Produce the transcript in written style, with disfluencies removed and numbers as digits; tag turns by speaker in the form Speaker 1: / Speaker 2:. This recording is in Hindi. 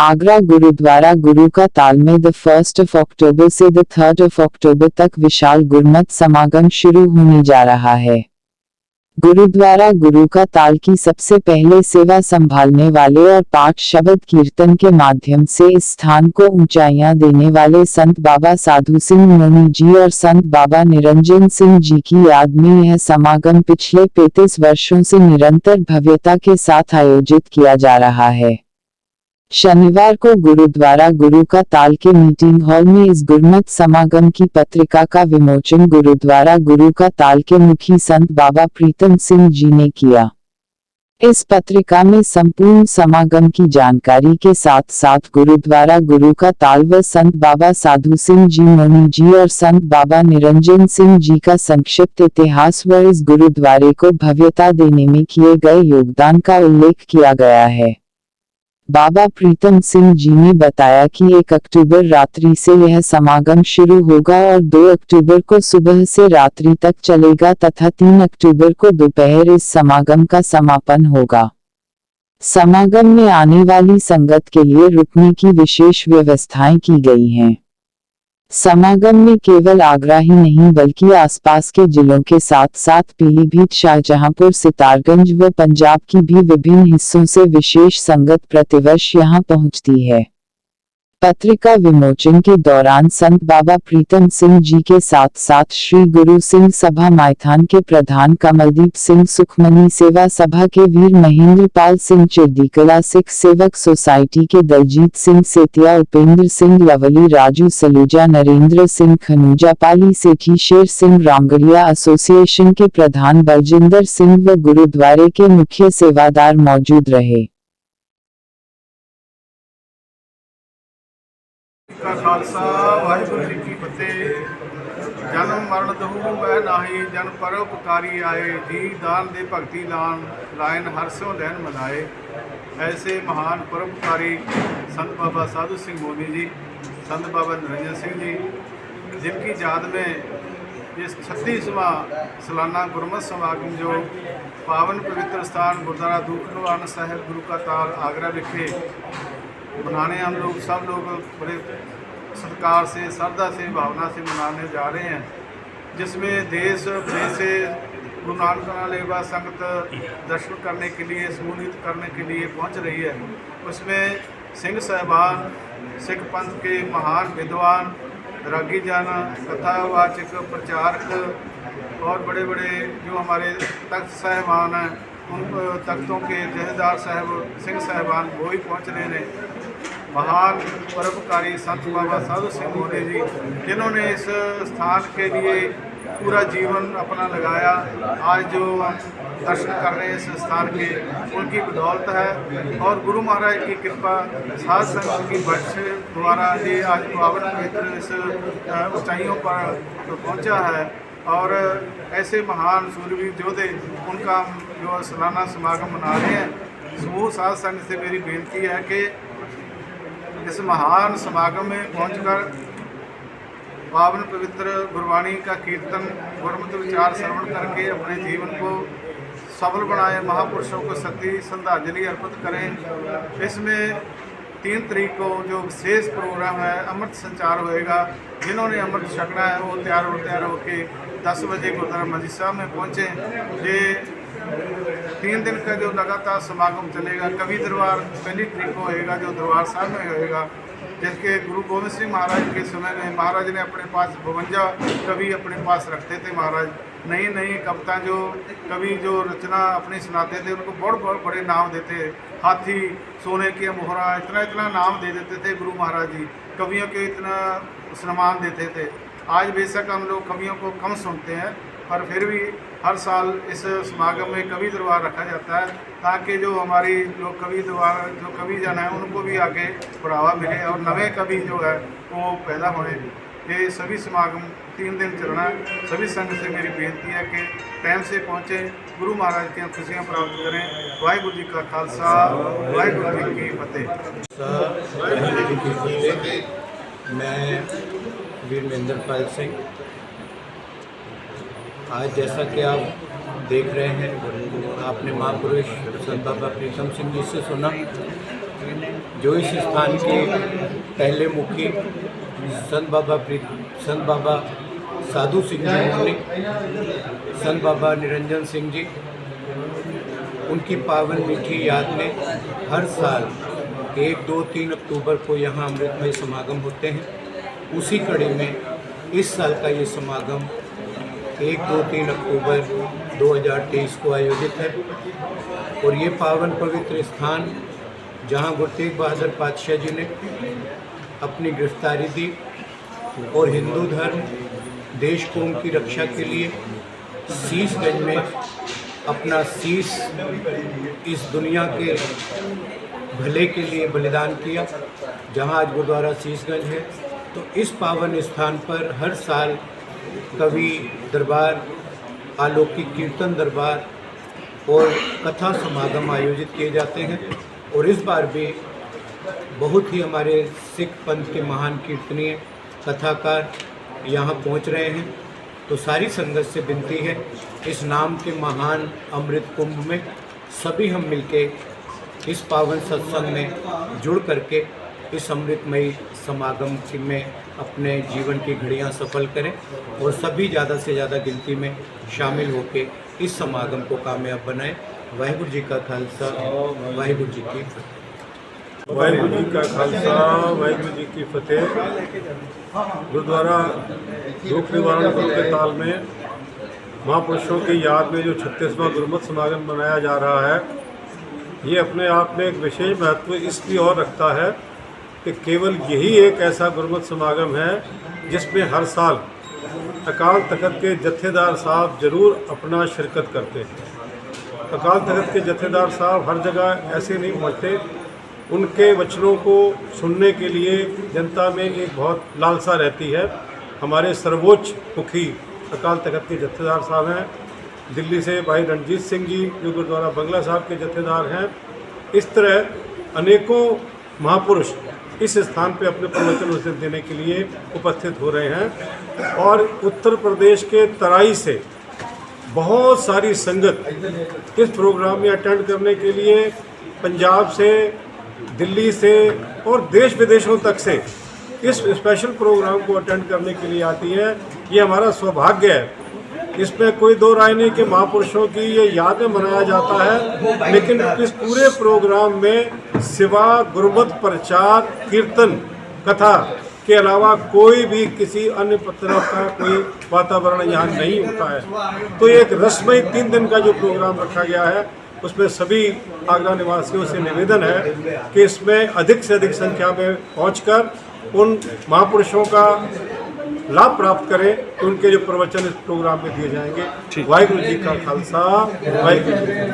Speaker 1: आगरा गुरुद्वारा गुरु का ताल में 1 अक्टूबर से 3 अक्टूबर तक विशाल गुरमत समागम शुरू होने जा रहा है। गुरुद्वारा गुरु का ताल की सबसे पहले सेवा संभालने वाले और पाठ शब्द कीर्तन के माध्यम से इस स्थान को ऊंचाइयां देने वाले संत बाबा साधु सिंह मोनी जी और संत बाबा निरंजन सिंह जी की याद में यह समागम पिछले 35 वर्षों से निरंतर भव्यता के साथ आयोजित किया जा रहा है। शनिवार को गुरुद्वारा गुरु का ताल के मीटिंग हॉल में इस गुरमत समागम की पत्रिका का विमोचन गुरुद्वारा गुरु का ताल के मुखी संत बाबा प्रीतम सिंह जी ने किया। इस पत्रिका में संपूर्ण समागम की जानकारी के साथ साथ गुरुद्वारा गुरु का ताल व संत बाबा साधु सिंह जी मोनी जी और संत बाबा निरंजन सिंह जी का संक्षिप्त इतिहास व इस गुरुद्वारे को भव्यता देने में किए गए योगदान का उल्लेख किया गया है। बाबा प्रीतम सिंह जी ने बताया कि 1 अक्टूबर रात्रि से यह समागम शुरू होगा और 2 अक्टूबर को सुबह से रात्रि तक चलेगा तथा 3 अक्टूबर को दोपहर इस समागम का समापन होगा। समागम में आने वाली संगत के लिए रुकने की विशेष व्यवस्थाएं की गई हैं। समागम में केवल आगरा ही नहीं बल्कि आसपास के जिलों के साथ साथ पीलीभीत, शाहजहांपुर, सितारगंज व पंजाब की भी विभिन्न हिस्सों से विशेष संगत प्रतिवर्ष यहां पहुंचती है। पत्रिका विमोचन के दौरान संत बाबा प्रीतम सिंह जी के साथ साथ श्री गुरु सिंह सभा मायथान के प्रधान कमलदीप सिंह, सुखमनी सेवा सभा के वीर महेंद्र पाल सिंह, चिड़दीकला सिख सेवक सोसाइटी के दलजीत सिंह सेतिया, उपेंद्र सिंह लवली, राजू सलूजा, नरेंद्र सिंह खनूजा, पाली सेठी, शेर सिंह रामगढ़िया एसोसिएशन के प्रधान बलजिंदर सिंह व गुरुद्वारे के मुख्य सेवादार मौजूद रहे।
Speaker 2: का खालसा वाहिगुरू जी की फतेह। जन्म मरण दहू वह नाही, जन परोपकारी आए, जी दान दे भगति दान, लायन हरसों लैन मनाए। ऐसे महान परोपकारी संत बाबा साधु सिंह मोनी जी, संत बाबा निरंजन सिंह जी, जिनकी याद में ये 36वां सालाना गुरमत समागम जो पावन पवित्र स्थान गुरुद्वारा दुख निवारण साहिब गुरु का ताल आगरा विखे मनाने हम लोग सब लोग बड़े सत्कार से, श्रद्धा से, भावना से मनाने जा रहे हैं, जिसमें देश विदेश से गुरु नानक लेवा संगत दर्शन करने के लिए, सम्मानित करने के लिए पहुंच रही है। उसमें सिंह साहिबान, सिख पंथ के महान विद्वान, रागी जन, कथावाचक, प्रचारक और बड़े बड़े जो हमारे तख्त साहिबान हैं, उन तख्तों के जहेदार साहब सिंह साहिबान वो ही पहुँच रहे हैं। महान परोपकारी संत बाबा साधु सिंह मोनी जी, जिन्होंने इस स्थान के लिए पूरा जीवन अपना लगाया, आज जो दर्शन कर रहे हैं इस स्थान के, उनकी बदौलत है। और गुरु महाराज की कृपा, साध संगत की बख्श द्वारा ये आज पावन पवित्र इस ऊंचाइयों पर पहुंचा है। और ऐसे महान सूरवीर योद्धे, उनका जो सालाना समागम मना रहे हैं। समूह साध संघ से मेरी बेनती है कि इस महान समागम में पहुंचकर पावन पवित्र गुरबाणी का कीर्तन, गुरमत विचार श्रवण करके अपने जीवन को सफल बनाए, महापुरुषों को सती श्रद्धांजलि अर्पित करें। इसमें 3 तारीख को जो विशेष प्रोग्राम है, अमृत संचार होएगा। जिन्होंने अमृत छकना है वो तैयार होके 10 बजे गुरुद्वारा मस्जिद साहब में पहुँचे। ये 3 दिन का जो लगातार समागम चलेगा। कवि दरबार पहली तारीख को होएगा, जो दरबार साहब में होएगा, जिसके गुरु गोविंद सिंह महाराज के समय में महाराज ने अपने पास 52 कवि अपने पास रखते थे। महाराज नई नई कविता जो कवि जो रचना अपनी सुनाते थे, उनको बहुत बड़े नाम देते, हाथी, सोने के मोहरा, इतना नाम दे देते थे गुरु महाराज जी। कवियों के इतना सम्मान देते थे। आज बेशक हम लोग कवियों को कम सुनते हैं, पर फिर भी हर साल इस समागम में कवि दरबार रखा जाता है, ताकि जो हमारी जो कवि दरबार जो कवि जन है उनको भी आगे बढ़ावा मिले और नए कवि जो है वो पैदा होने। ये सभी समागम 3 दिन चलना है। सभी संघ से मेरी बेनती है कि टाइम से पहुँचे, गुरु महाराज की खुशियाँ प्राप्त करें। वाहिगुरू जी का खालसा, वाहिगुरू जी की फतेह।
Speaker 3: मैं वीर महेंद्र पाल सिंह। आज जैसा कि आप देख रहे हैं, आपने महापुरुष संत बाबा प्रीतम सिंह जी से सुना, जो इस स्थान के पहले मुखी संत बाबा साधु सिंह जी मुनि, संत बाबा निरंजन सिंह जी, उनकी पावन मीठी याद में हर साल 1, 2, 3 अक्टूबर को यहाँ अमृतमय समागम होते हैं। उसी कड़ी में इस साल का ये समागम 1, 2, 3 अक्टूबर 2023 को आयोजित है। और ये पावन पवित्र स्थान जहाँ गुरु तेग बहादुर पातशाह जी ने अपनी गिरफ्तारी दी और हिंदू धर्म देश कौम की रक्षा के लिए शीशगंज में अपना शीश इस दुनिया के भले के लिए बलिदान किया, जहाँ आज गुरुद्वारा शीशगंज है। तो इस पावन स्थान पर हर साल कवि दरबार, अलौकिक कीर्तन दरबार और कथा समागम आयोजित किए जाते हैं। और इस बार भी बहुत ही हमारे सिख पंथ के महान कीर्तनीय कथाकार यहाँ पहुँच रहे हैं। तो सारी संगत से विनती है, इस नाम के महान अमृत कुंभ में सभी हम मिलके इस पावन सत्संग में जुड़ करके इस अमृतमयी समागम में अपने जीवन की घड़ियां सफल करें और सभी ज़्यादा से ज़्यादा गिनती में शामिल होकर इस समागम को कामयाब बनाएं। वाहिगुरु जी का खालसा, वाहिगुरु जी की फतेह।
Speaker 4: वाहिगुरु जी का खालसा, वाहिगुरु जी की फतेह। गुरुद्वारा दुख निवारण कुंभ के ताल में महापुरुषों की याद में जो 36वां गुरुमत समागम मनाया जा रहा है, ये अपने आप में एक विशेष महत्व इसलिए और रखता है कि केवल यही एक ऐसा गुरुमत समागम है जिसमें हर साल अकाल तख्त के जत्थेदार साहब जरूर अपना शिरकत करते हैं। अकाल तख्त के जत्थेदार साहब हर जगह ऐसे नहीं पहुँचते। उनके वचनों को सुनने के लिए जनता में एक बहुत लालसा रहती है। हमारे सर्वोच्च मुखी अकाल तख्त के जत्थेदार साहब हैं। दिल्ली से भाई रणजीत सिंह जी जो गुरुद्वारा बंगला साहब के जत्थेदार हैं। इस तरह अनेकों महापुरुष इस स्थान पे अपने प्रवचन उस दिन देने के लिए उपस्थित हो रहे हैं। और उत्तर प्रदेश के तराई से बहुत सारी संगत इस प्रोग्राम में अटेंड करने के लिए पंजाब से, दिल्ली से और देश विदेशों तक से इस स्पेशल प्रोग्राम को अटेंड करने के लिए आती है। ये हमारा सौभाग्य है। इसमें कोई दो राय नहीं कि महापुरुषों की ये याद में मनाया जाता है, लेकिन इस पूरे प्रोग्राम में सिवा गुरुमत प्रचार, कीर्तन, कथा के अलावा कोई भी किसी अन्य तरह का कोई वातावरण यहाँ नहीं होता है। तो एक रस्मई 3 दिन का जो प्रोग्राम रखा गया है, उसमें सभी आगरा निवासियों से निवेदन है कि इसमें अधिक से अधिक संख्या में पहुंचकर उन महापुरुषों का लाभ प्राप्त करें तो उनके जो प्रवचन इस प्रोग्राम में दिए जाएंगे। वाहिगुरु जी का खालसा, वाहिगुरु जी की फतेह।